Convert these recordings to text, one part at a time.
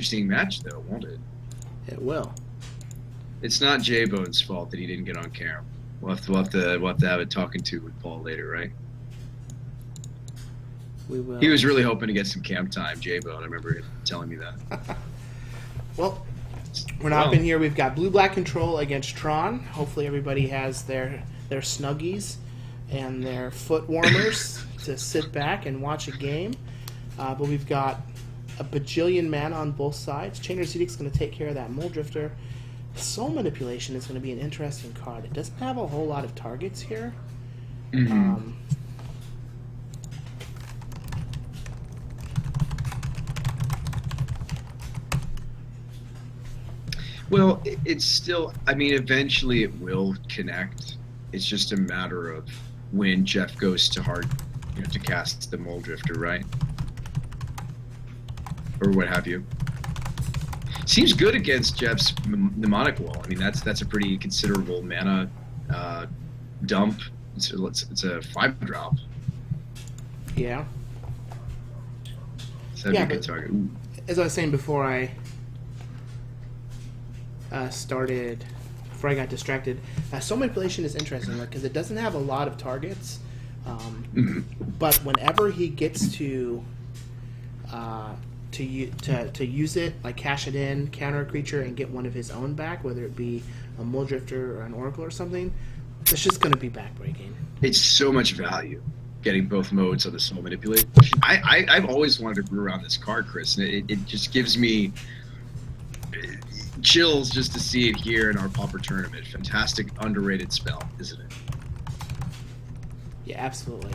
interesting match, though, won't it? It will. It's not J-Bone's fault that he didn't get on camera. We'll have to have a talking to with Paul later, right? We will. He was really hoping to get some camp time, J-Bone. I remember him telling me that. Well, we're not up in here. We've got blue-black control against Tron. Hopefully everybody has their Snuggies and their foot warmers to sit back and watch a game. But we've got a bajillion mana on both sides. Chainer's Edict's going to take care of that Mole Drifter. Soul Manipulation is going to be an interesting card. It doesn't have a whole lot of targets here. Mm-hmm. Well, it's still, I mean, eventually it will connect. It's just a matter of when Jeff goes to hard, to cast the Mole Drifter, right? Or what have you. Seems good against Jeff's Mnemonic Wall. I mean, that's a pretty considerable mana dump. It's a 5-drop. Yeah. So that'd be a good target. Ooh. As I was saying before I got distracted, Soul Manipulation is interesting because it doesn't have a lot of targets, but whenever he gets to use it, like cash it in, counter a creature, and get one of his own back, whether it be a Mole Drifter or an Oracle or something, it's just going to be backbreaking. It's so much value getting both modes of the Soul Manipulation. I've always wanted to brew around this card, Chris, and it just gives me chills just to see it here in our Pauper tournament. Fantastic, underrated spell, isn't it? Yeah, absolutely.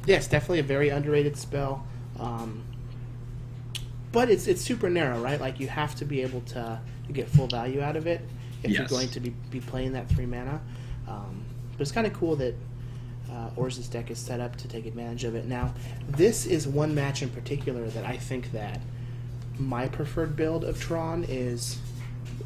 Yes, definitely a very underrated spell. But it's super narrow, right? Like, you have to be able to get full value out of it if you're going to be playing that 3 mana. But it's kind of cool that Orz's deck is set up to take advantage of it. Now, this is one match in particular that I think that my preferred build of Tron is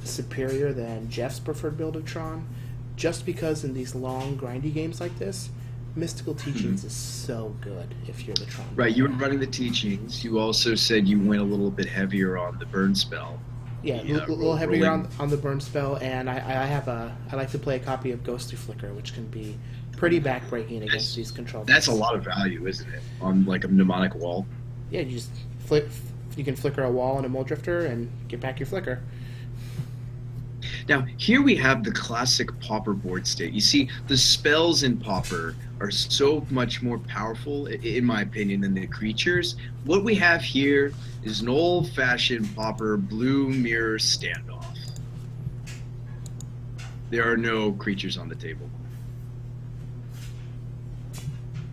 superior than Jeff's preferred build of Tron, just because in these long, grindy games like this, Mystical Teachings is so good if you're the Tron. Right, you were running the Teachings. You also said you went a little bit heavier on the burn spell. Yeah, a little heavier on the burn spell, and I like to play a copy of Ghostly Flicker, which can be pretty backbreaking against these control decks. That's a lot of value, isn't it? On like a Mnemonic Wall. Yeah, you just you can flicker a wall and a Mole Drifter and get back your flicker. Now, here we have the classic Pauper board state. You see, the spells in Pauper are so much more powerful, in my opinion, than the creatures. What we have here is an old-fashioned Pauper blue mirror standoff. There are no creatures on the table.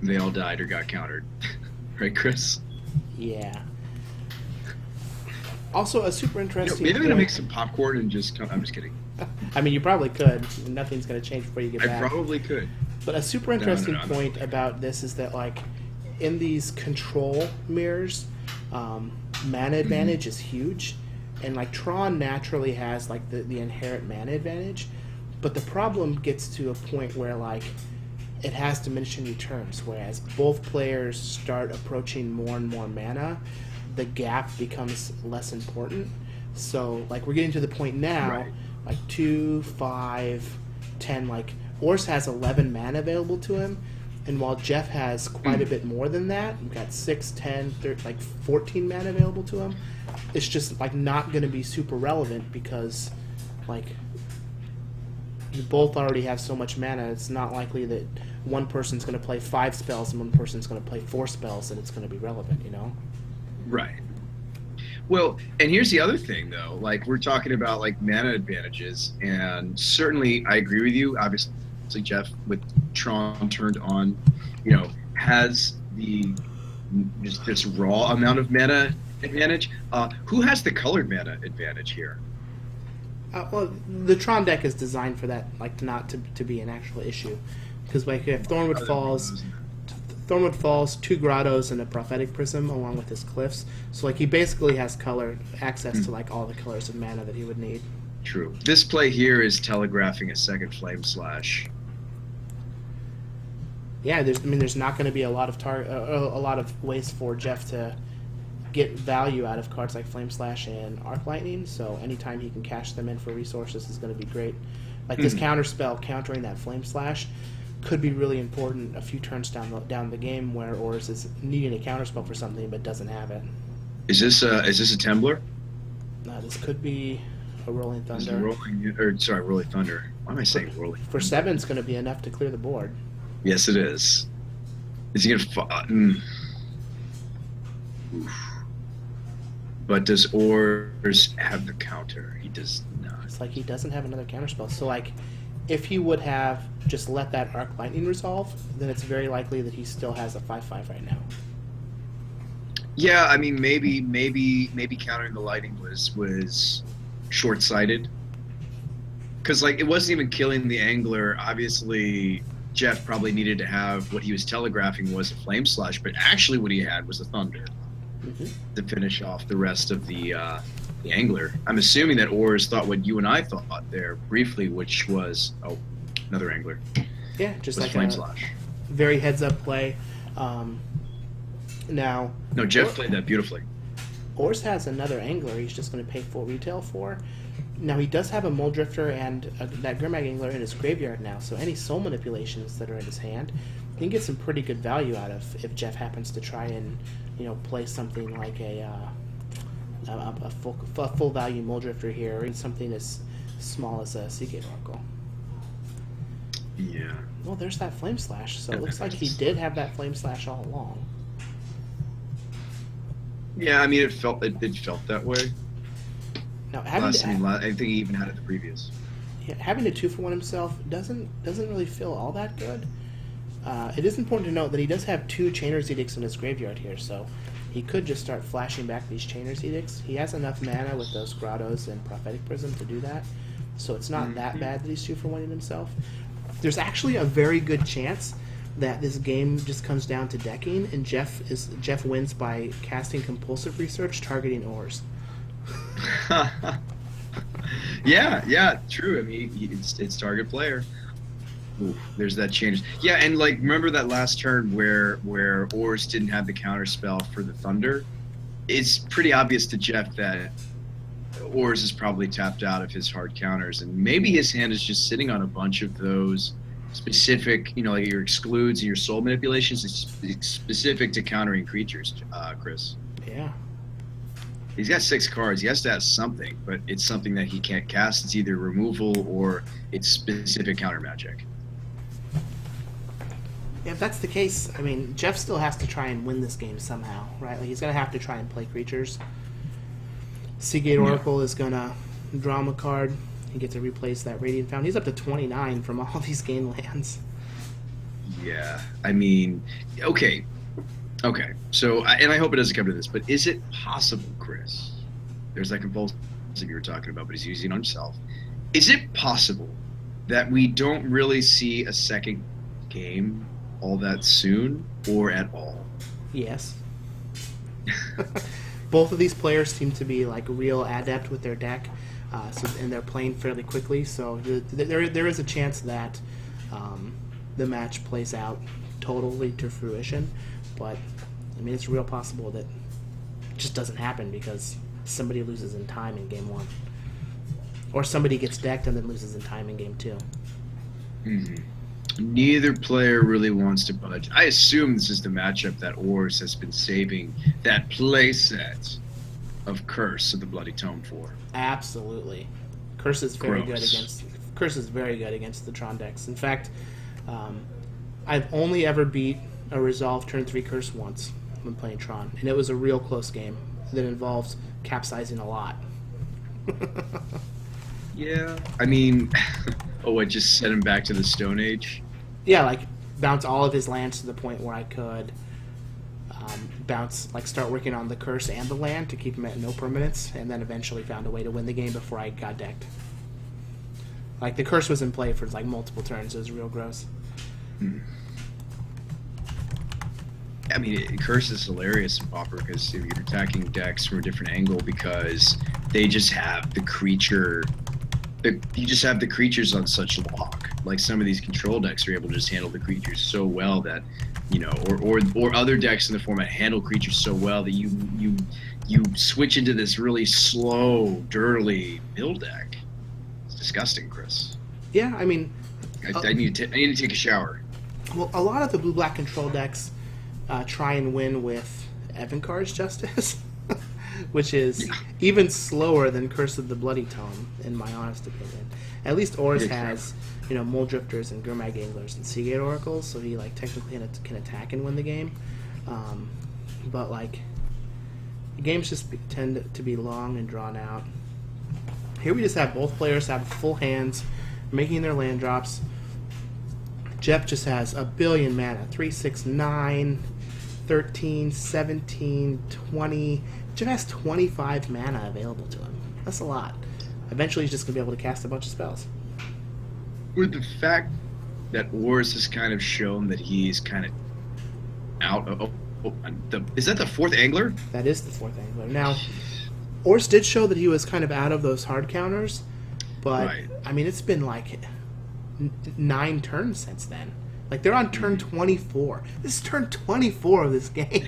They all died or got countered. Right, Chris? Yeah. Also, a super interesting... maybe I'm going to make some popcorn and just come... I'm just kidding. I mean, you probably could. Nothing's going to change before you get back. I probably could. But a super interesting point about this is that, like, in these control mirrors, mana advantage is huge. And, like, Tron naturally has, like, the inherent mana advantage. But the problem gets to a point where, like, it has diminishing returns. Whereas both players start approaching more and more mana, the gap becomes less important. So, like, we're getting to the point now... Right. Like 2, 5, 10, like Ors has 11 mana available to him, and while Jeff has quite a bit more than that, we've got 6, 10, 13, like 14 mana available to him. It's just like not going to be super relevant because like you both already have so much mana. It's not likely that one person's going to play 5 spells and one person's going to play 4 spells and it's going to be relevant, you know? Right. Well, and here's the other thing, though. Like, we're talking about, like, mana advantages, and certainly I agree with you. Obviously, Jeff, with Tron turned on, has just this raw amount of mana advantage. Who has the colored mana advantage here? Well, the Tron deck is designed for that, like, not to be an actual issue. Because, like, if Thornwood Falls, 2 Grottos, and a Prophetic Prism, along with his Cliffs. So, like, he basically has access to, like, all the colors of mana that he would need. True. This play here is telegraphing a second Flame Slash. Yeah, there's not going to be a lot of ways for Jeff to get value out of cards like Flame Slash and Arc Lightning. So anytime he can cash them in for resources is going to be great. Like this counter spell countering that Flame Slash could be really important a few turns down the game where Ors is needing a counter spell for something but doesn't have it. Is this a Tembler? This could be a Rolling Thunder. Rolling Thunder. Why am I saying Rolling? For 7, it's going to be enough to clear the board. Yes, it is. Is he going to? But does Ors have the counter? He does not. It's like he doesn't have another counterspell. So, like, if he would have just let that Arc Lightning resolve, then it's very likely that he still has a 5/5 right now. Yeah, I mean, maybe countering the lightning was short-sighted. Because, like, it wasn't even killing the angler. Obviously, Jeff probably needed to have what he was telegraphing was a Flame Slash, but actually what he had was a Thunder to finish off the rest of the angler. I'm assuming that Ors thought what you and I thought there briefly, which was another angler. Yeah, just like Flame Slash. Very heads-up play. Now, no, Jeff played that beautifully. Ors has another angler he's just going to pay full retail for. Now, he does have a Mole Drifter and that Grimag Angler in his graveyard now, so any soul manipulations that are in his hand, he can get some pretty good value out of if Jeff happens to try and, play something like a full value Mole Drifter here, or something as small as a Seagate Oracle. Yeah. Well, there's that Flame Slash, so it looks like he did have that Flame Slash all along. Yeah, I mean, it felt that way. Now, I think he even had it the previous. Yeah, having a 2-for-1 himself doesn't really feel all that good. It is important to note that he does have 2 Chainer's Edicts in his graveyard here, so he could just start flashing back these Chainer's Edicts. He has enough mana with those Grottos and Prophetic Prism to do that, so it's not that bad that he's 2-for-1ing himself. There's actually a very good chance that this game just comes down to decking, and Jeff wins by casting Compulsive Research targeting Ors. yeah, true. I mean, it's target player. Ooh, there's that change. Yeah, and like remember that last turn where Ors didn't have the counter spell for the Thunder? It's pretty obvious to Jeff that Ors is probably tapped out of his hard counters, and maybe his hand is just sitting on a bunch of those specific, like your excludes and your soul manipulations. It's specific to countering creatures, Chris. Yeah. He's got 6 cards. He has to have something, but it's something that he can't cast. It's either removal or it's specific counter magic. Yeah, if that's the case, I mean, Jeff still has to try and win this game somehow, right? Like, he's going to have to try and play creatures. Seagate Oracle is going to draw him a card. He gets to replace that Radiant Fountain. He's up to 29 from all these game lands. Yeah, I mean, okay. So, and I hope it doesn't come to this, but is it possible, Chris? There's that compulsive you were talking about, but he's using it on himself. Is it possible that we don't really see a second game all that soon, or at all? Yes. Both of these players seem to be like real adept with their deck, and they're playing fairly quickly. So there is a chance that the match plays out totally to fruition. But I mean, it's real possible that it just doesn't happen because somebody loses in time in game 1, or somebody gets decked and then loses in time in game 2. Neither player really wants to budge. I assume this is the matchup that Ors has been saving that play set of Curse of the Bloody Tome for. Absolutely, Curse is very good against the Tron decks. In fact, I've only ever beat a Resolve turn 3 Curse once when playing Tron, and it was a real close game that involved capsizing a lot. Yeah, I mean, I just sent him back to the Stone Age? Yeah, like bounce all of his lands to the point where I could start working on the Curse and the land to keep him at no permanence, and then eventually found a way to win the game before I got decked. Like, the Curse was in play for like multiple turns. It was real gross. I mean, Curse is hilarious in Pauper because you're attacking decks from a different angle because they just have the creature. You just have the creatures on such lock. like some of these control decks are able to just handle the creatures so well that, you know, or other decks in the format handle creatures so well that you switch into this really slow, dirty mill deck. It's disgusting, Chris. Yeah, I mean, I need to take a shower. Well, a lot of the blue black control decks try and win with Evankar's Justice, which is even slower than Curse of the Bloody Tome, in my honest opinion. At least Oris has, you know, Mole Drifters and Gurmag Anglers and Seagate Oracles, so he like technically can attack and win the game. But like, games just tend to be long and drawn out. Here we just have both players have full hands, making their land drops. Jeff just has a billion mana. 3, 6, 9, 13, 17, 20. Jeff has 25 mana available to him. That's a lot. Eventually he's just going to be able to cast a bunch of spells. With the fact that Oris has kind of shown that he's kind of out of... is that the fourth angler? That is the fourth angler. Now, Oris did show that he was kind of out of those hard counters, but, right. I mean, it's been like 9 turns since then. Like, they're on turn 24. This is turn 24 of this game.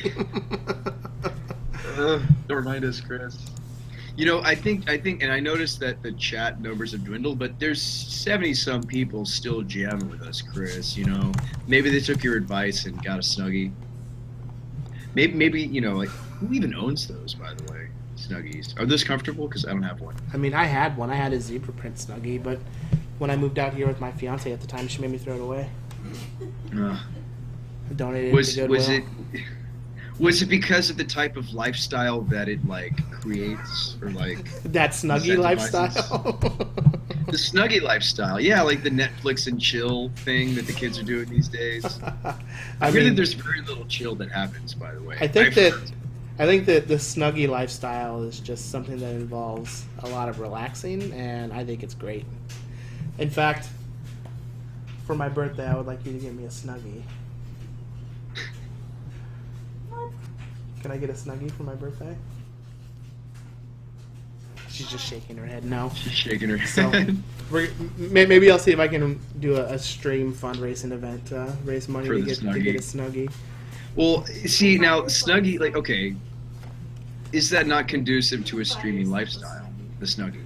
Don't remind us, Chris. You know, I think, and I noticed that the chat numbers have dwindled, but there's 70-some people still jamming with us, Chris. You know, maybe they took your advice and got a Snuggie. Maybe you know, like, who even owns those, by the way? Snuggies. Are those comfortable? Because I don't have one. I mean, I had one. I had a zebra print Snuggie, but when I moved out here with my fiance at the time, she made me throw it away. I donated it to Goodwill. Was it because of the type of lifestyle that it like creates, or like that Snuggie lifestyle? The Snuggie lifestyle, yeah, like the Netflix and chill thing that the kids are doing these days. I hear that there's very little chill that happens, by the way. I think that the Snuggie lifestyle is just something that involves a lot of relaxing, and I think it's great. In fact, for my birthday, I would like you to give me a Snuggie. Can I get a Snuggie for my birthday? She's just shaking her head no. She's shaking her head. So maybe I'll see if I can do a stream fundraising event to raise money to get a Snuggie. Well, see, now, Snuggie, like, okay, is that not conducive to a streaming lifestyle, the Snuggie?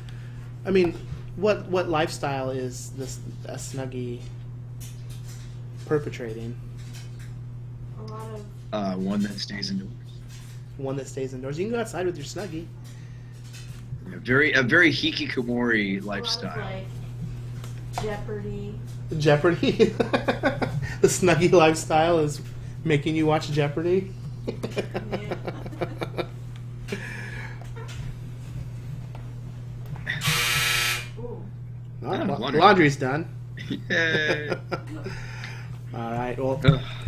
I mean, what lifestyle is this a Snuggie perpetrating? A lot of... one that stays indoors. One that stays indoors. You can go outside with your Snuggie. A very hikikomori lifestyle. Like Jeopardy. Jeopardy? The Snuggie lifestyle is making you watch Jeopardy? Yeah. Laundry's done. Yay. All right. Well,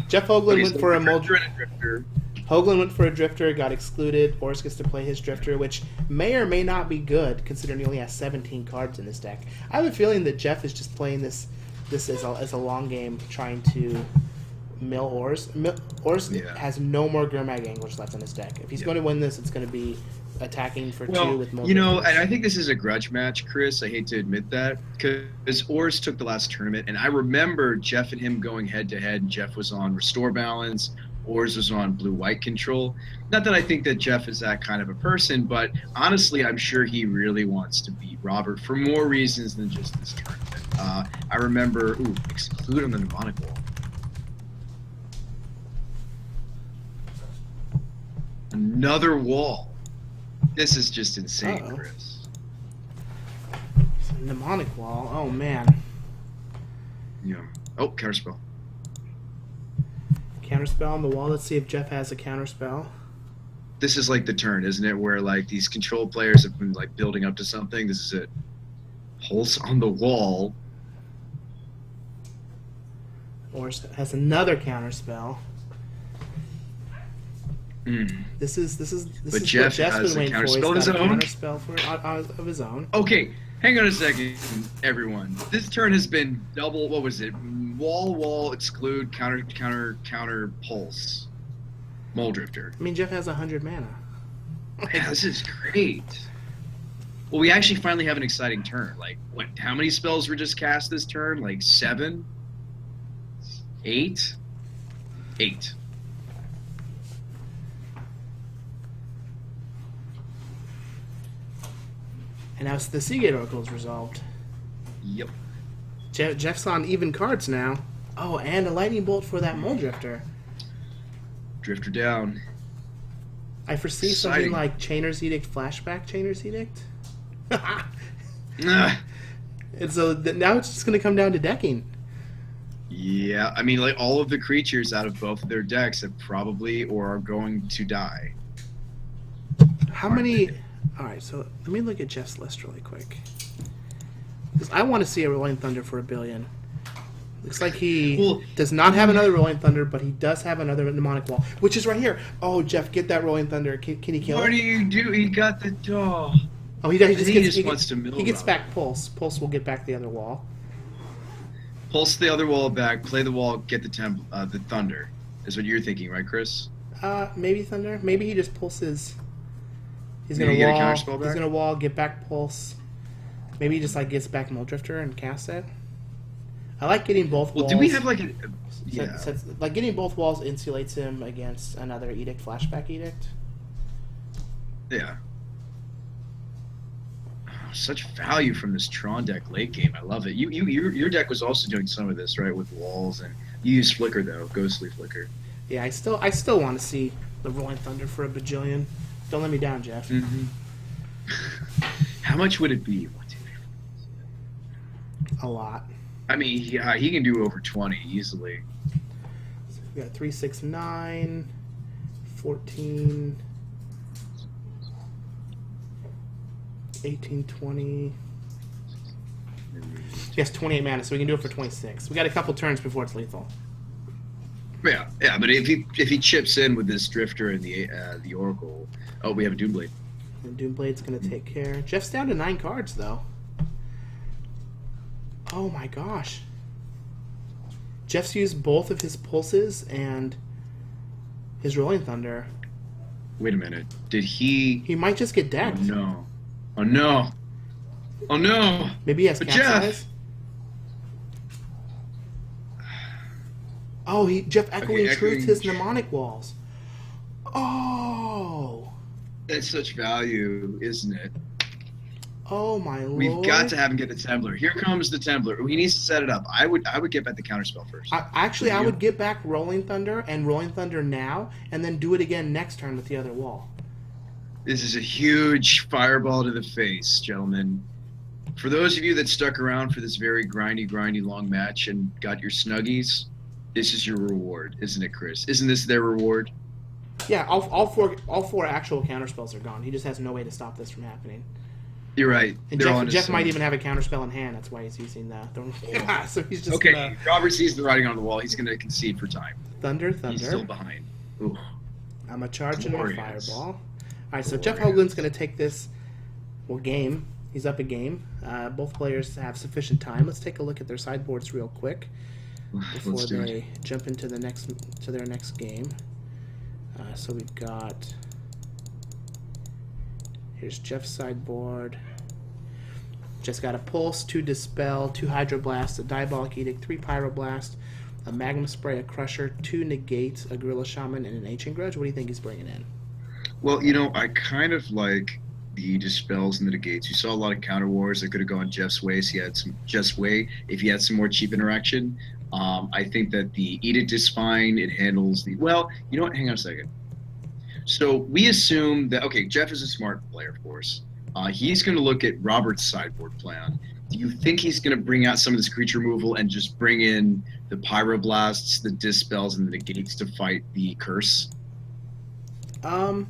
JeffHoogland went for a drifter. Hoagland went for a drifter, got excluded. Oris gets to play his drifter, which may or may not be good, considering he only has 17 cards in this deck. I have a feeling that Jeff is just playing this as a long game, trying to mill Oris. Oris has no more Gurmag Anglers left in his deck. If he's going to win this, it's going to be attacking for 2 with multiple. You know, and I think this is a grudge match, Chris. I hate to admit that, because Oris took the last tournament, and I remember Jeff and him going head-to-head, and Jeff was on Restore Balance, Oris was on blue-white control. Not that I think that Jeff is that kind of a person, but honestly, I'm sure he really wants to beat Robert for more reasons than just this tournament. I remember, exclude on the mnemonic wall. Another wall. This is just insane, Chris. Mnemonic wall. Oh, man. Yeah. Oh, counterspell. Counterspell on the wall. Let's see if Jeff has a counterspell. This is like the turn, isn't it? Where like these control players have been like building up to something. This is it. Pulse on the wall. Or has another counterspell. This is Jeff what Jeff's has been a waiting for. counterspell He's got a own? counterspell of his own. Okay, hang on a second, everyone. This turn has been double. What was it? Wall, exclude, counter, pulse. Mole Drifter. I mean, Jeff has 100 mana. Yeah, this is great. Well, we actually finally have an exciting turn. Like, what? How many spells were just cast this turn? Like 7, 8, 8. And now the Seagate Oracle is resolved. Yep. Jeff's on even cards now. Oh, and a lightning bolt for that Mole Drifter. Drifter down. I foresee Exciting. something like Chainer's Edict, flashback Chainer's Edict. Ah. And so now it's just going to come down to decking. Yeah, I mean, like, all of the creatures out of both of their decks have probably or are going to die. How many... Alright, so let me look at Jeff's list really quick. Because I want to see a Rolling Thunder for $1 billion. Looks like he does not have another Rolling Thunder, but he does have another Mnemonic Wall, which is right here. Oh, Jeff, get that Rolling Thunder. Can he kill What it? do you do? He got the jaw. Oh, he just wants to mill He gets run. back Pulse. Pulse will get back the other wall. Pulse the other wall back, play the wall, get the the thunder. Is what you're thinking, right, Chris? Maybe Thunder. Maybe he just pulses. He's Maybe gonna get a wall. counterspell back? He's gonna wall. Get back Pulse. Maybe he just like gets back Mole Drifter and casts it. I like getting both walls. Well, do we have like a... Yeah. Like getting both walls insulates him against another Edict, flashback Edict. Yeah. Oh, such value from this Tron deck late game. I love it. Your deck was also doing some of this, right, with walls, and you use Flicker though, Ghostly Flicker. Yeah, I still want to see the Rolling Thunder for $1 bajillion. Don't let me down, Jeff. Mm-hmm. How much would it be? 1, 2, 3, 4. A lot. I mean, yeah, he can do over 20 easily. So we got 3, 6, 9, 14, 18, 20. He has 28 mana, so we can do it for 26. We got a couple turns before it's lethal. Yeah, but if he chips in with this Drifter and the Oracle, oh, we have a Doomblade. And Doomblade's going to take care. Jeff's down to 9 cards, though. Oh my gosh. Jeff's used both of his Pulses and his Rolling Thunder. Wait a minute. Did he... He might just get decked. Oh, no. Oh, no. Oh, no. Maybe he has But Capsize. Oh, Jeff Echoing Truth his Mnemonic Walls. Oh. That's such value, isn't it? Oh my lord. We've got to have him get the Templar. Here comes the Templar. He needs to set it up. I would get back the counterspell first. I would get back Rolling Thunder and Rolling Thunder now, and then do it again next turn with the other wall. This is a huge fireball to the face, gentlemen. For those of you that stuck around for this very grindy long match and got your snuggies, this is your reward, isn't it, Chris? Isn't this their reward? Yeah, all four actual counterspells are gone. He just has no way to stop this from happening. You're right. And Jeff might even have a counterspell in hand. That's why he's using the so he's just okay. Gonna... Robert sees the writing on the wall. He's going to concede for time. Thunder. He's still behind. Ooh. I'm a charge and a Glorious. fireball. All right, so Jeff Hoogland's going to take this game. He's up a game. Both players have sufficient time. Let's take a look at their sideboards real quick before they jump into their next game. So we've got. Here's Jeff's sideboard. Just got a Pulse, 2 Dispel, 2 Hydroblast, a Diabolic Edict, 3 Pyroblast, a Magma Spray, a Crusher, 2 Negate, a Gorilla Shaman, and an Ancient Grudge. What do you think he's bringing in? Well, I kind of like the Dispels and the Negates. You saw a lot of counter wars that could have gone Jeff's way. So if he had some more cheap interaction. I think that the Edict is fine. It handles the... Well, you know what? Hang on a second. So we assume that... Okay, Jeff is a smart player, of course. He's going to look at Robert's sideboard plan. Do you think he's going to bring out some of this creature removal and just bring in the Pyroblasts, the Dispels, and the Negates to fight the Curse? I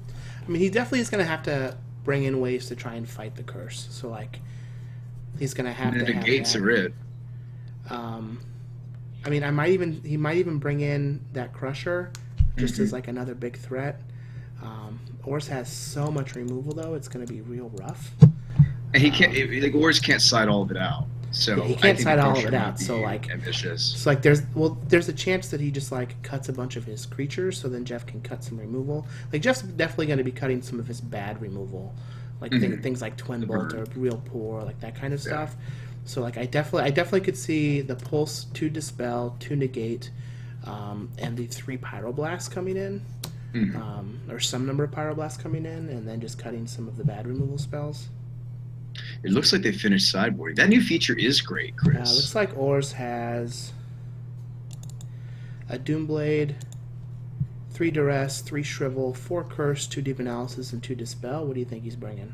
mean, he definitely is going to have to bring in ways to try and fight the Curse. So, like, he's going to have to have... The Negates are it. I mean, he might even bring in that Crusher just as like another big threat. Ors has so much removal though; it's going to be real rough. And he can't. Ors can't side all of it out. So he can't side all of it out. So like ambitious. So like there's a chance that he just like cuts a bunch of his creatures, so then Jeff can cut some removal. Like Jeff's definitely going to be cutting some of his bad removal like Mhm. things like Twin The Bolt burn. or Real Pour, like that kind of Yeah. stuff. So like I definitely could see the Pulse, 2 Dispel, 2 Negate, and the 3 Pyroblast coming in, Mhm. or some number of Pyroblasts coming in, and then just cutting some of the bad removal spells. It looks like they finished sideboarding. That new feature is great, Chris. Looks like Ors has a Doomblade, 3 Duress, 3 Shrivel, 4 Curse, 2 Deep Analysis, and 2 Dispel. What do you think he's bringing?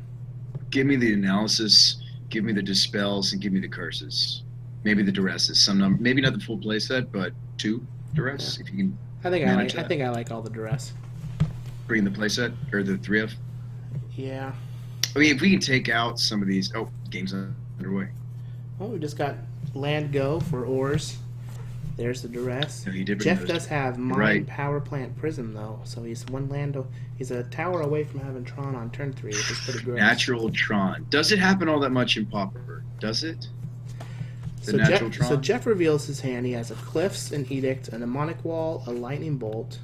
Give me the analysis, give me the dispels, and give me the curses. Maybe the duresses. Some number, maybe not the full playset, but 2 duress. Yeah. If you can I think manage that. I like all the Duress. Bring the playset or the 3F. Yeah. I mean, if we can take out some of these. Oh, game's underway. Well, we just got Land Go for Ors. There's the Duress. No, he did bring Jeff those. does have Mine right. Power Plant Prism though, so he's one land. He's a tower away from having Tron on turn 3, which is pretty gross. Natural Tron. Does it happen all that much in Pauper? Does it? The natural Tron? So Jeff reveals his hand. He has a Cliffs, an Edict, a Mnemonic Wall, a Lightning Bolt.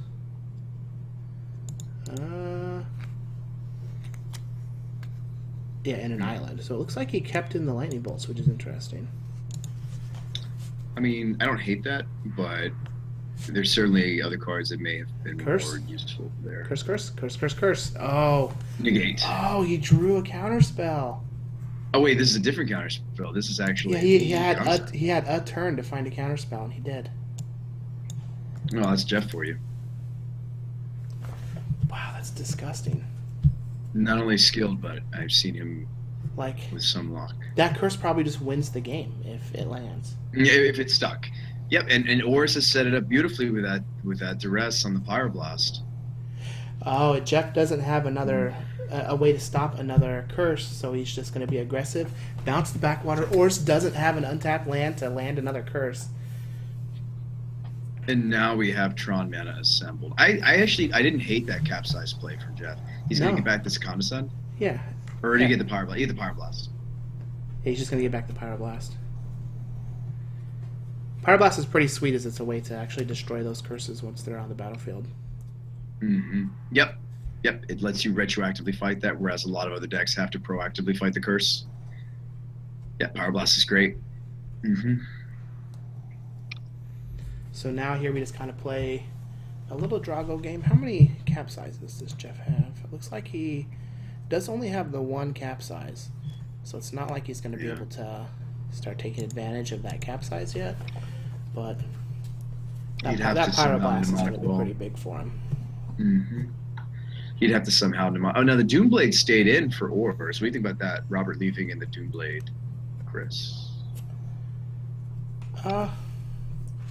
Yeah, and an island. So it looks like he kept in the Lightning Bolts, which is interesting. I mean, I don't hate that, but there's certainly other cards that may have been Curse? more useful there. Curse, curse, curse, curse, curse. Oh. Negate. Oh, he drew a counterspell. Oh wait, this is a different counter spell. This is actually Yeah, he had a turn to find a counterspell, and he did. Oh, that's Jeff for you. Wow, that's disgusting. Not only skilled, but I've seen him Like, with some luck. that curse probably just wins the game if it lands. Yeah, if it's stuck. Yep, and Oris has set it up beautifully with that duress on the Pyroblast. Oh, Jeff doesn't have another a way to stop another curse, so he's just going to be aggressive. Bounce the backwater. Ors doesn't have an untapped land to land another curse. And now we have Tron mana assembled. I didn't hate that capsize play from Jeff. He's gonna No. get back this Condescend? Yeah. Or did Yeah. he get the Pyroblast? He get the Pyroblast. He's just going to get back the Pyroblast. Pyroblast is pretty sweet as it's a way to actually destroy those curses once they're on the battlefield. Mm-hmm. Yep. It lets you retroactively fight that, whereas a lot of other decks have to proactively fight the curse. Yeah, Pyroblast is great. Mm-hmm. So now here we just kind of play a little Drago game. How many capsizes does Jeff have? It looks like he does only have the 1 capsize. So it's not like he's going to be able to start taking advantage of that capsize yet. But You'd that have to somehow Pyroblast is going to mnemonic be wall. pretty big for him. Mm-hmm. He'd have to somehow. Oh, now the Doomblade stayed in for Ors. What do you think about that? Robert leaving in the Doomblade, Chris.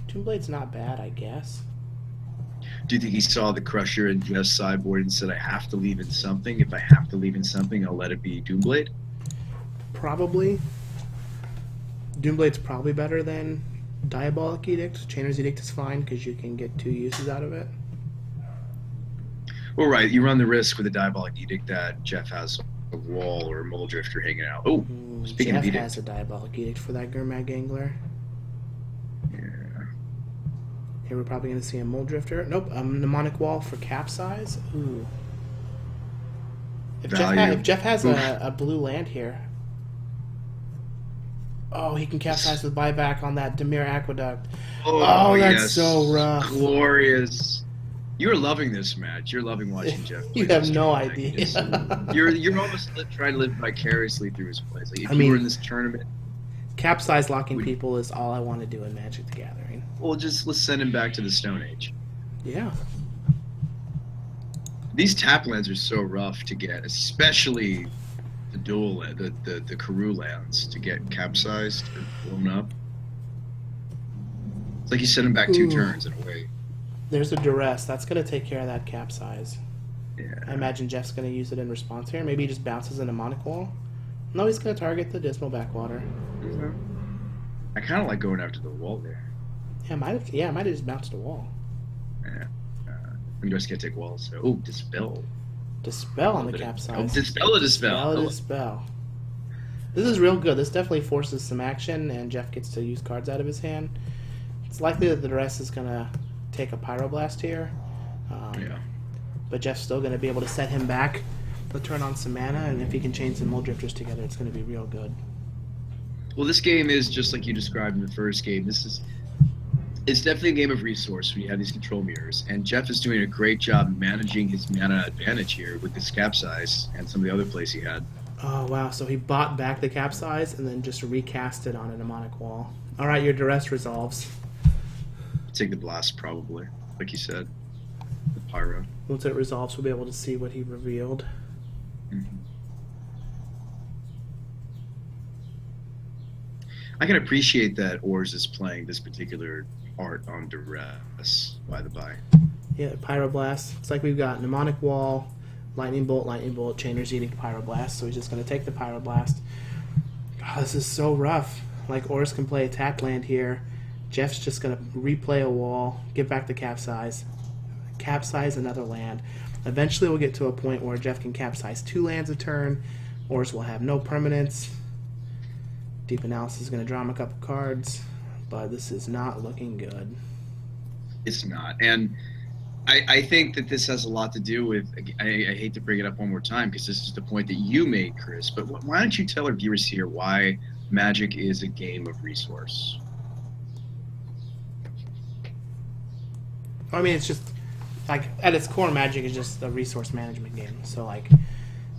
Doomblade's not bad, I guess. Do you think he saw the Crusher in Jeff's sideboard and said, I have to leave in something? If I have to leave in something, I'll let it be Doomblade? Probably. Doomblade's probably better than Diabolic Edict. Chainer's Edict is fine because you can get 2 uses out of it. Well, right. You run the risk with a Diabolic Edict that Jeff has a wall or a Mole Drifter hanging out. Oh, speaking Jeff of Edict. has a Diabolic Edict for that Gurmag Angler. Yeah. Here we're probably going to see a Mole Drifter. Nope, a Mnemonic Wall for Capsize. Ooh. If Jeff has a blue land here. Oh, he can capsize with buyback on that Demir Aqueduct. Oh, that's yes. so rough. Glorious. You're loving this match. You're loving watching Jeff play. You have this no tournament. idea. You're almost trying to live vicariously through his plays. Like if I you mean- were in this tournament, Capsize locking people is all I want to do in Magic the Gathering. well, let's send him back to the Stone Age. Yeah. These tap lands are so rough to get, especially the dual the Karoo lands to get capsized or blown up. It's like you send him back 2 Ooh. turns in a way. There's a Duress. That's going to take care of that Capsize. Yeah. I imagine Jeff's going to use it in response here. Maybe he just bounces in a Mnemonic Wall. No, he's going to target the Dismal Backwater. I kind of like going after the wall there. Yeah, I might have just bounced a wall. Yeah. I'm just gonna take walls. So, dispel. Dispel on the Oh, Capsize. dispel a dispel. Dispel a Dispel. This is real good. This definitely forces some action, and Jeff gets to use cards out of his hand. It's likely that the Duress is going to take a Pyroblast here. Yeah. But Jeff's still going to be able to set him back He'll turn on some mana, and if he can chain some Muldrifters together, it's going to be real good. Well, this game is just like you described in the first game. It's definitely a game of resource when you have these control mirrors, and Jeff is doing a great job managing his mana advantage here with this capsize and some of the other plays he had. Oh, wow. So he bought back the capsize and then just recast it on a mnemonic wall. All right, your duress resolves. Take the blast, probably, like you said. The pyro. Once it resolves, we'll be able to see what he revealed. Mm-hmm. I can appreciate that Ors is playing this particular art on duress, by the by. Yeah, Pyroblast. Looks like we've got Mnemonic Wall, Lightning Bolt, Chainer's eating Pyroblast, so he's just going to take the Pyroblast. God, this is so rough. Like, Ors can play a tap land here. Jeff's just going to replay a wall, give back the capsize another land. Eventually we'll get to a point where Jeff can capsize 2 lands a turn. Ors will have no permanence. Deep Analysis is going to draw him a couple cards, but this is not looking good. It's not. And I think that this has a lot to do with, I hate to bring it up one more time because this is the point that you made, Chris, but why don't you tell our viewers here why Magic is a game of resource? I mean, it's just, like, at its core, Magic is just a resource management game. So, like,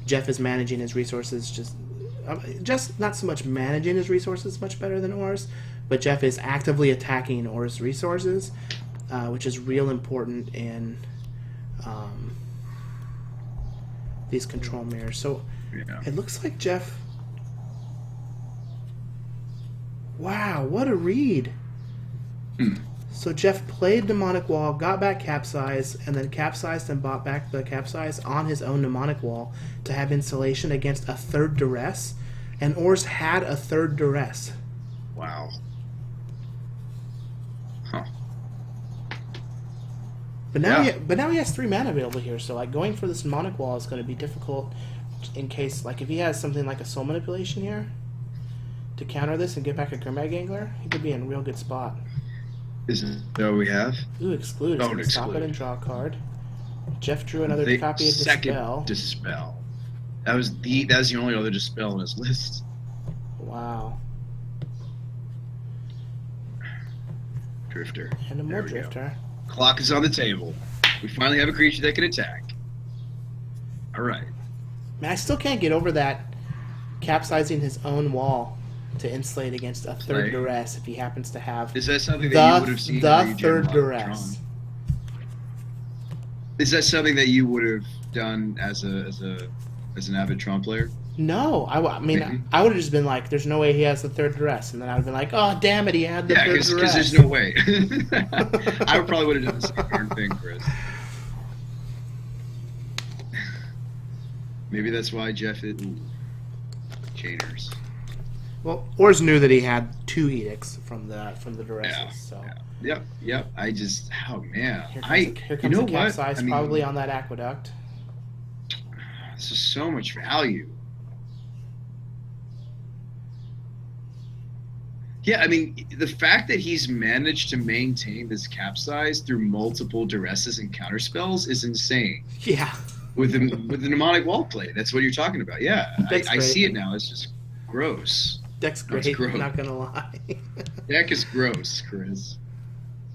Jeff is managing his resources just not so much managing his resources much better than Ors, but Jeff is actively attacking Ors' resources, which is real important in these control mirrors. So Yeah. it looks like Jeff... Wow, what a read! So Jeff played Mnemonic Wall, got back Capsize, and then capsized and bought back the Capsize on his own Mnemonic Wall to have insulation against a 3rd Duress, and Ors had a 3rd Duress. Wow. Huh. But now, he has 3 mana available here, so like going for this Mnemonic Wall is going to be difficult in case, like, if he has something like a Soul Manipulation here to counter this and get back a Grimag Angler, he could be in a real good spot. Is that what we have? Ooh, Exclude. Don't Stop exclude. it and draw a card. Jeff drew another copy of Dispel. Dispel. That's the only other Dispel on his list. Wow. Drifter. And a more There we go. Drifter. Clock is on the table. We finally have a creature that can attack. All right. Man, I still can't get over that capsizing his own wall to insulate against a 3rd Right. Duress if he happens to have Is that something that you would have seen? the in 3rd Tron? Duress. Is that something that you would have done as an avid Tron player? No, I mean, Mhm. I would have just been like, "There's no way he has the 3rd Duress," and then I would have been like, "Oh, damn it, he had the 3rd Duress." because there's no way. I probably would have done the same darn thing, Chris. Maybe that's why Jeff is Chainers. Well, Ors knew that he had 2 edicts from the Duresses, Yeah, so Yep. I just, oh man, here comes you know the what? capsize, I mean, probably on that Aqueduct. this is so much value. Yeah, I mean, the fact that he's managed to maintain this capsize through multiple duresses and counterspells is insane. Yeah, With the mnemonic wall play, that's what you're talking about. Yeah, That's I great. see it now. It's just gross. deck's That's great. gross. Not gonna lie. Deck is gross, Chris.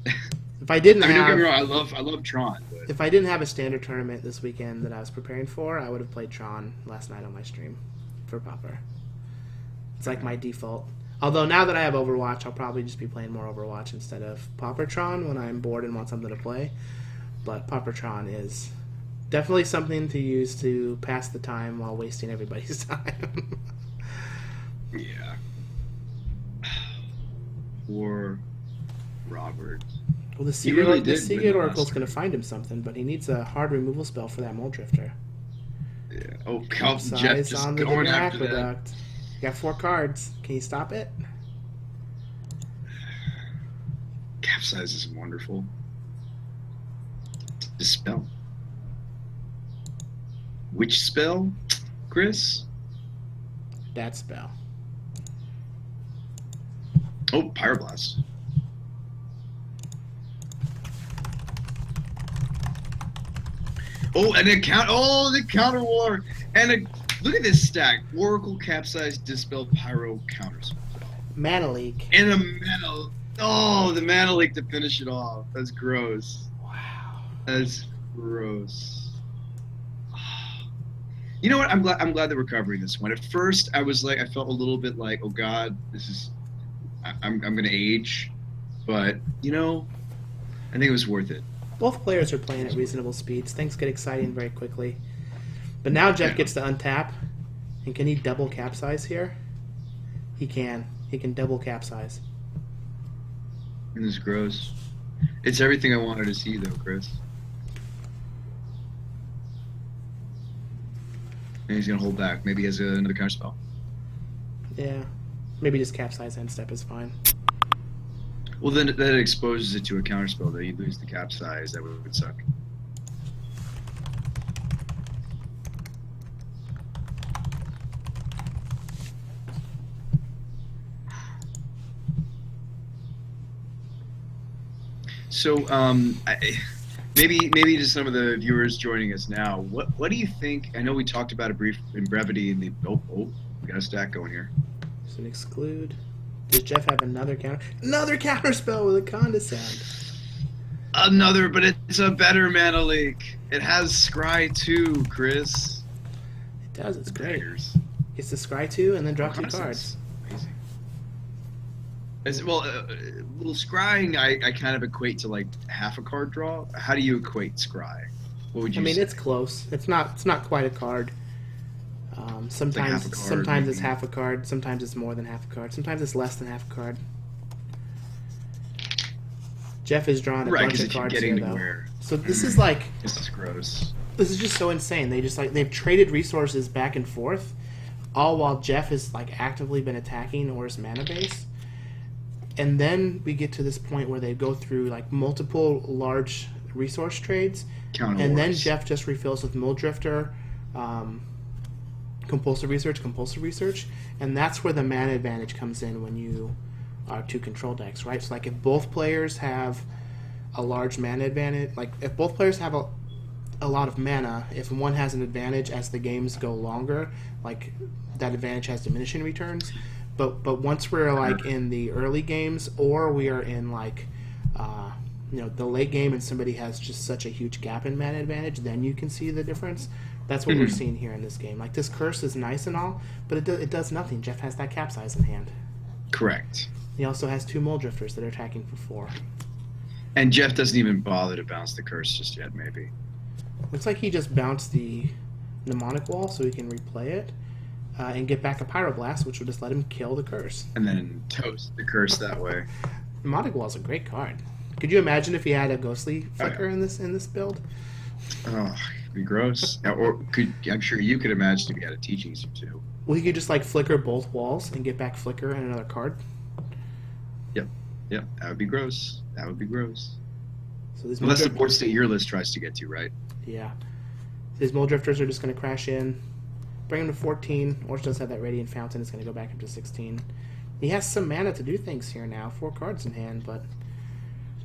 If I didn't I mean, don't get me have, wrong. I love Tron, but if I didn't have a standard tournament this weekend that I was preparing for, I would have played Tron last night on my stream for Pauper. It's like my default. Although now that I have Overwatch, I'll probably just be playing more Overwatch instead of Pauper Tron when I'm bored and want something to play. But Pauper Tron is definitely something to use to pass the time while wasting everybody's time. yeah. Poor Robert. Well, the He really Seagate, the did win Seagate the Oracle's last going to find him something, but he needs a hard removal spell for that Muldrifter. Yeah. Oh, Jeff Size just on the going Dimmer after that. Aqueduct. You got 4 cards. Can you stop it? Capsize is wonderful. Dispel. Which spell, Chris? That spell. Oh, Pyroblast. Oh, and the counter war, look at this stack: Oracle, Capsize, Dispel, Pyro, Counters, Mana Leak. and a mana. Oh, the mana leak to finish it off. That's gross. Wow. That's gross. You know what? I'm glad that we're covering this one. At first, I felt a little bit like, oh God, I'm gonna age, but I think it was worth it. Both players are playing at reasonable speeds. Things get exciting very quickly. But now Jeff gets to untap. And can he double Capsize here? He can. He can double Capsize. This is gross. It's everything I wanted to see, though, Chris. And he's going to hold back. Maybe he has another counterspell. Yeah. Maybe just Capsize end step is fine. Well, then that exposes it to a counterspell that you lose the Capsize. That would suck. So, maybe to some of the viewers joining us now, what do you think? I know we talked about it in brevity in the. We got a stack going here. There's an exclude. Does Jeff have another counter spell with a condescend? Another, but it's a better mana leak. It has Scry 2, Chris. It does. It's great. Daggers. It's the Scry 2 and then draw 2 cards. Amazing. Well, little scrying, I kind of equate to like half a card draw. How do you equate scry? What would you say? It's close. It's not quite a card. Sometimes it's half a card. Sometimes it's more than half a card. Sometimes it's less than half a card. Jeff is drawing a bunch of cards here, though. So this is like... This is gross. This is just so insane. They've traded resources back and forth, all while Jeff has actively been attacking Or's mana base. And then we get to this point where they go through multiple large resource trades, and then Jeff just refills with Mill Drifter, compulsive research, and that's where the mana advantage comes in when you are 2 control decks, right? So if both players have a large mana advantage, if both players have a lot of mana, if one has an advantage as the games go longer, that advantage has diminishing returns. But once we're in the early games, or we are in the late game, and somebody has just such a huge gap in mana advantage, then you can see the difference. That's what we're seeing here in this game. This curse is nice and all, but it does nothing. Jeff has that Capsize in hand. Correct. He also has 2 Mole Drifters that are attacking for 4. And Jeff doesn't even bother to bounce the curse just yet. Maybe. Looks like he just bounced the Mnemonic Wall so he can replay it. And get back a Pyroblast, which will just let him kill the curse. And then toast the curse that way. Mnemonic Wall is a great card. Could you imagine if he had a Ghostly Flicker in this build? Oh, it'd be gross. I'm sure you could imagine if he had a Teaching Zoom too. Well, he could just flicker both walls and get back Flicker and another card. Yep. That would be gross. So that's the board state your list tries to get to, right? Yeah. These Mole Drifters are just going to crash in. Bring him to 14. Orch does have that Radiant Fountain. It's going to go back up to 16. He has some mana to do things here now. 4 cards in hand, but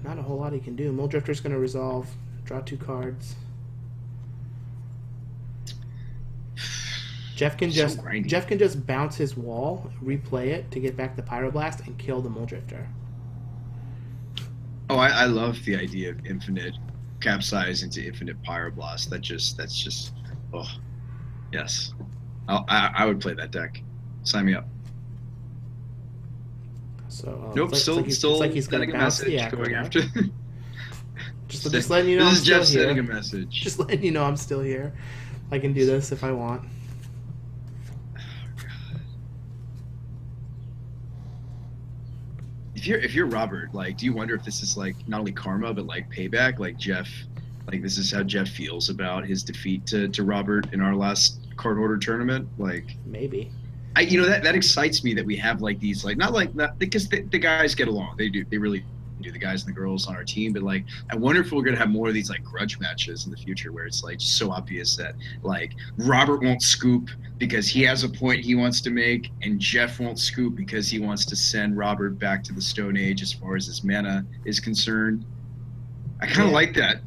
not a whole lot he can do. Mole Drifter's going to resolve. Draw 2 cards. Jeff can just bounce his wall, replay it to get back the Pyroblast, and kill the Mole Drifter. Oh, I love the idea of infinite Capsize into infinite Pyroblast. That's just yes. I would play that deck. Sign me up. So nope, it's like he's sending a message going after. just letting you know. This is Jeff sending a message. Just letting you know I'm still here. I can do this if I want. Oh, God. If you're Robert, do you wonder if this is not only karma but payback? Jeff, this is how Jeff feels about his defeat to Robert in our last Cardhoarder tournament. Maybe. That excites me that we have these not because the guys get along. They really do, the guys and the girls on our team. But I wonder if we're gonna have more of these grudge matches in the future where it's just so obvious that Robert won't scoop because he has a point he wants to make, and Jeff won't scoop because he wants to send Robert back to the Stone Age as far as his mana is concerned. I kind of like that.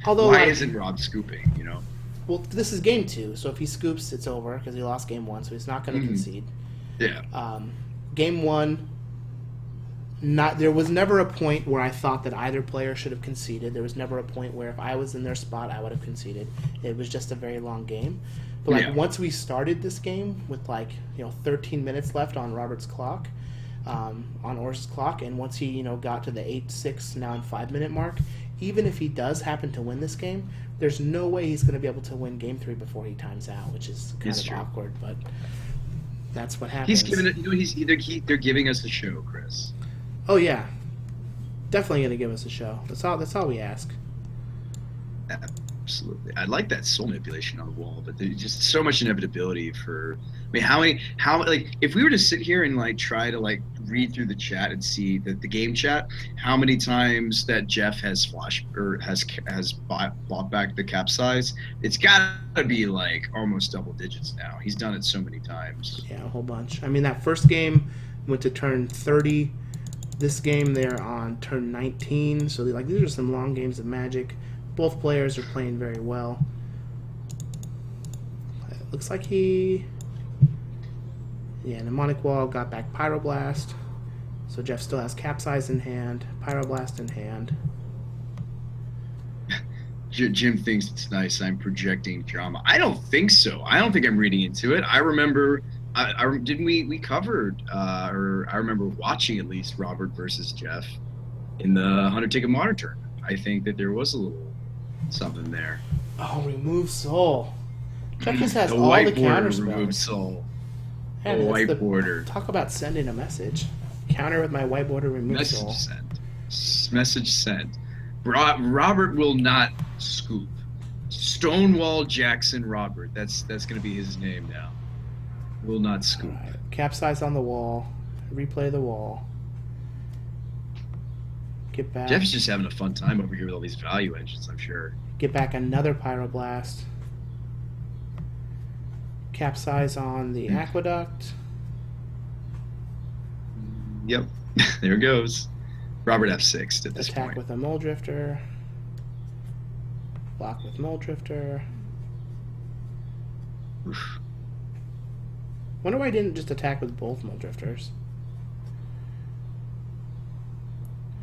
Although, why like, isn't Rob scooping? Well, this is game 2, so if he scoops, it's over because he lost game 1, so he's not going to concede. Yeah. Game 1, there was never a point where I thought that either player should have conceded. There was never a point where if I was in their spot, I would have conceded. It was just a very long game. But once we started this game with 13 minutes left on Robert's clock, on Ors's clock, and once he got to the 8-6 now in 5-minute mark, even if he does happen to win this game, there's no way he's going to be able to win game 3 before he times out, which is kind of awkward, but that's what happens. He's giving it. They're giving us a show, Chris. Oh yeah, definitely going to give us a show. That's all we ask. Absolutely. I like that soul manipulation on the wall, but there's just so much inevitability for. I mean, if we were to sit here and try to read through the chat and see the game chat, how many times that Jeff has has bought back the capsize, it's got to be almost double digits now. He's done it so many times. Yeah, a whole bunch. I mean, that first game went to turn 30. This game they're on turn 19. So these are some long games of Magic. Both players are playing very well. It looks like Mnemonic Wall got back Pyroblast. So Jeff still has Capsize in hand, Pyroblast in hand. Jim thinks it's nice I'm projecting drama. I don't think so. I don't think I'm reading into it. I remember, we covered, or I remember watching at least Robert versus Jeff in the 100-ticket modern tournament. I think that there was a little something there. Oh, Remove Soul. Jeff just has the all the white counter border, Remove spells. Soul. And the white border. Talk about sending a message. Counter with my white border, Remove Soul. Message sent. Robert will not scoop. Stonewall Jackson Robert. That's going to be his name now. Will not scoop. Right. Capsize on the wall. Replay the wall. Get back. Jeff's just having a fun time over here with all these value engines, I'm sure. Get back another Pyroblast. Capsize on the Aqueduct. Yep. There it goes. Robert F6 at this Attack point. with a Mole Drifter. Block with Mole Drifter. Oof. Wonder why I didn't just attack with both Mole Drifters.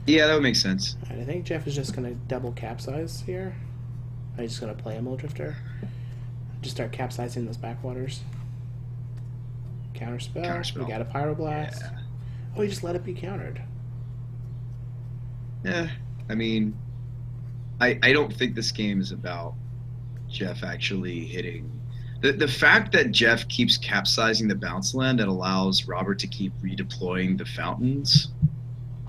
Yeah, that would make sense. Alright, I think Jeff is just going to double Capsize here. I'm just going to play a Mole Drifter. Just start capsizing those backwaters. Counterspell. Counterspell. We got a Pyroblast. Yeah. Oh, he just let it be countered. Yeah, I mean, I don't think this game is about Jeff actually hitting. The fact that Jeff keeps capsizing the bounce land that allows Robert to keep redeploying the fountains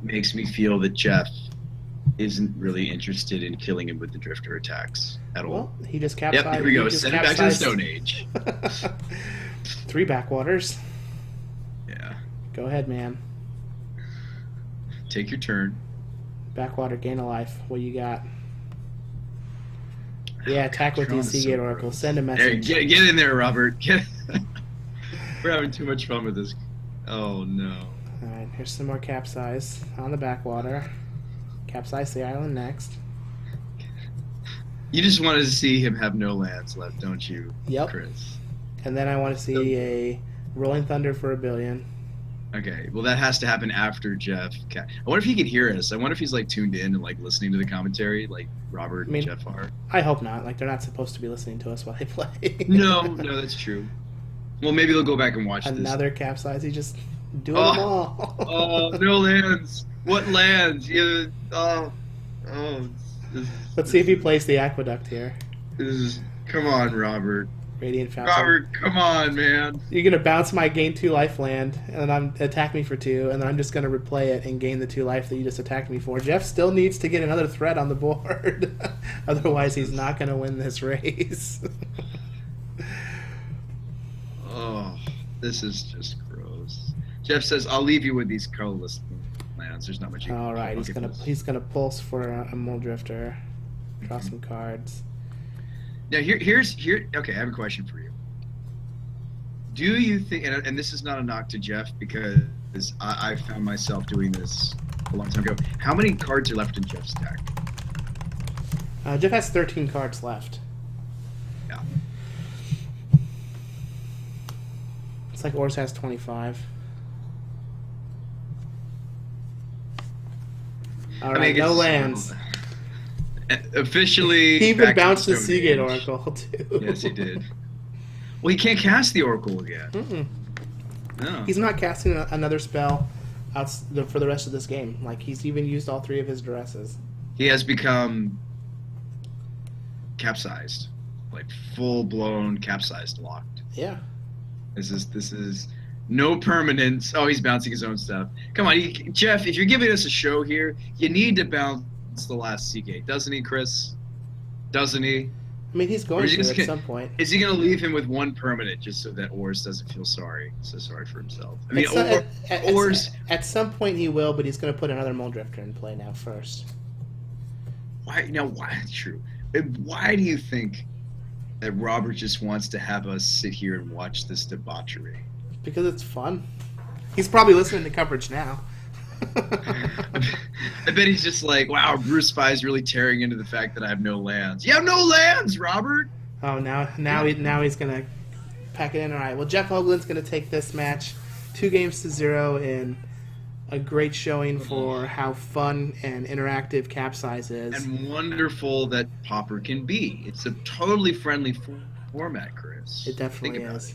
makes me feel that Jeff isn't really interested in killing him with the drifter attacks at all. Well, he just capsized. Yep, here we go. Send it back to the capsized Stone Age. 3 backwaters. Yeah. Go ahead, man. Take your turn. Backwater, gain a life. What you got? Yeah, attack with the Tron is Seagate so Oracle. gross. Send a There, message. get in there, Robert. We're having too much fun with this. Oh, no. Alright, here's some more capsize on the backwater. Capsize the island next. You just wanted to see him have no lands left, don't you, Yep. Chris? And then I want to see a Rolling Thunder for 1 billion. Okay, well that has to happen after Jeff. I wonder if he can hear us. I wonder if he's tuned in and listening to the commentary, like Robert and Jeff are. I hope not. They're not supposed to be listening to us while they play. No, that's true. Well, maybe they'll go back and watch Another this. capsize. He just doing them all. Oh, no lands. What lands? Yeah. Let's see if he plays the Aqueduct here. Come on, Robert. Radiant Fountain. Robert, come on, man. You're gonna bounce my gain 2 life land, and then attack me for 2, and then I'm just gonna replay it and gain the 2 life that you just attacked me for. Jeff still needs to get another threat on the board, otherwise he's not gonna win this race. Oh, this is just gross. Jeff says, "I'll leave you with these colorless lands. There's not much." All right, he's gonna pulse for a Mole Drifter. Draw some cards. Now here. Okay, I have a question for you. Do you think, and this is not a knock to Jeff because I found myself doing this a long time ago. How many cards are left in Jeff's deck? Jeff has 13 cards left. Yeah. It's like Ors has 25. All right, no lands. Officially, He even back to bounced the Stone Seagate Age. Oracle too. Yes, he did. Well, he can't cast the Oracle again. Mm-mm. No. He's not casting another spell for the rest of this game. Like, he's even used all 3 of his duresses. He has become capsized, like full-blown capsized locked. Yeah. This is no permanence. Oh, he's bouncing his own stuff. Come on, Jeff, if you're giving us a show here, you need to bounce the last Seagate, doesn't he, Chris? Doesn't he? I mean, he's going Or is he to just at some point. Is he going to leave him with 1 permanent just so that Ors doesn't feel so sorry for himself? I mean, Ors. At some point he will, but he's going to put another Muldrifter in play now first. Why? True. Why do you think that Robert just wants to have us sit here and watch this debauchery? Because it's fun. He's probably listening to coverage now. I bet he's just like, wow, Bruce Spy's really tearing into the fact that I have no lands. You have no lands, Robert! Oh, now he's going to pack it in. All right, well, JeffHoogland's going to take this match 2-0 in a great showing for how fun and interactive Capsize is. And wonderful that Pauper can be. It's a totally friendly format, Chris. It definitely is.